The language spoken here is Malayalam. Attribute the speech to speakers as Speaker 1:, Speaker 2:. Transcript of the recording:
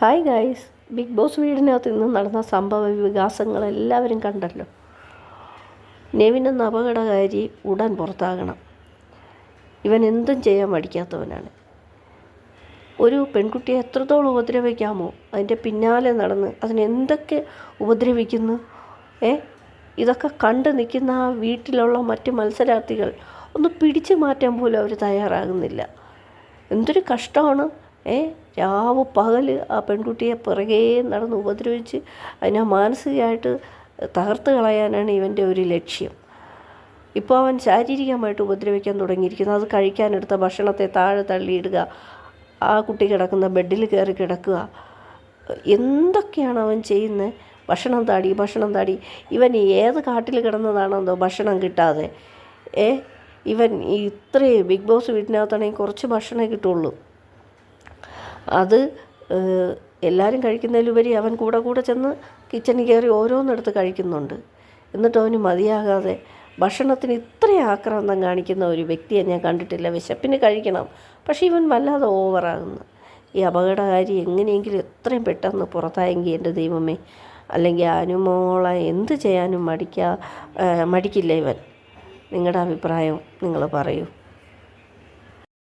Speaker 1: ഹായ് ഗായ്സ്, ബിഗ് ബോസ് വീടിനകത്ത് ഇന്ന് നടന്ന സംഭവ വികാസങ്ങളെല്ലാവരും കണ്ടല്ലോ. നെവിൻ എന്ന അപകടകാരി ഉടൻ പുറത്താകണം. ഇവൻ എന്തും ചെയ്യാൻ മടിക്കാത്തവനാണ്. ഒരു പെൺകുട്ടിയെ എത്രത്തോളം ഉപദ്രവിക്കാമോ അതിൻ്റെ പിന്നാലെ നടന്ന് അതിനെന്തൊക്കെ ഉപദ്രവിക്കുന്നു. ഇതൊക്കെ കണ്ട് നിൽക്കുന്ന ആ വീട്ടിലുള്ള മറ്റ് മത്സരാർത്ഥികൾ ഒന്ന് പിടിച്ചു മാറ്റാൻ പോലും അവർ തയ്യാറാകുന്നില്ല. എന്തൊരു കഷ്ടമാണ്. രാവ് പകൽ ആ പെൺകുട്ടിയെ പിറകെ നടന്ന് ഉപദ്രവിച്ച് അതിനെ മാനസികമായിട്ട് തകർത്ത് കളയാനാണ് ഇവൻ്റെ ഒരു ലക്ഷ്യം. ഇപ്പോൾ അവൻ ശാരീരികമായിട്ട് ഉപദ്രവിക്കാൻ തുടങ്ങിയിരിക്കുന്നു. അത് കഴിക്കാനെടുത്ത ഭക്ഷണത്തെ താഴെ തള്ളിയിടുക, ആ കുട്ടി കിടക്കുന്ന ബെഡിൽ കയറി കിടക്കുക, എന്തൊക്കെയാണ് അവൻ ചെയ്യുന്നത്. ഭക്ഷണം താടി ഇവൻ ഏത് കാട്ടിൽ കിടന്നതാണെന്തോ ഭക്ഷണം കിട്ടാതെ. ഇവൻ ഇത്രയും ബിഗ് ബോസ് വീട്ടിനകത്താണെങ്കിൽ കുറച്ച് ഭക്ഷണമേ കിട്ടുള്ളൂ. അത് എല്ലാവരും കഴിക്കുന്നതിലുപരി അവൻ കൂടെ ചെന്ന് കിച്ചണിൽ കയറി ഓരോന്നെടുത്ത് കഴിക്കുന്നുണ്ട്. എന്നിട്ട് അവന് മതിയാകാതെ ഭക്ഷണത്തിന് ഇത്രയും ആക്രാന്തം കാണിക്കുന്ന ഒരു വ്യക്തിയെ ഞാൻ കണ്ടിട്ടില്ല. വിശപ്പിന് കഴിക്കണം, പക്ഷേ ഇവൻ വല്ലാതെ ഓവറാകുന്നു. ഈ അപകടകാരി എങ്ങനെയെങ്കിലും എത്രയും പെട്ടെന്ന് പുറത്തായെങ്കിൽ എൻ്റെ ദൈവമേ. അല്ലെങ്കിൽ അനുമോളെ എന്ത് ചെയ്യാനും മടിക്കില്ല ഇവൻ. നിങ്ങളുടെ അഭിപ്രായം നിങ്ങൾ പറയൂ.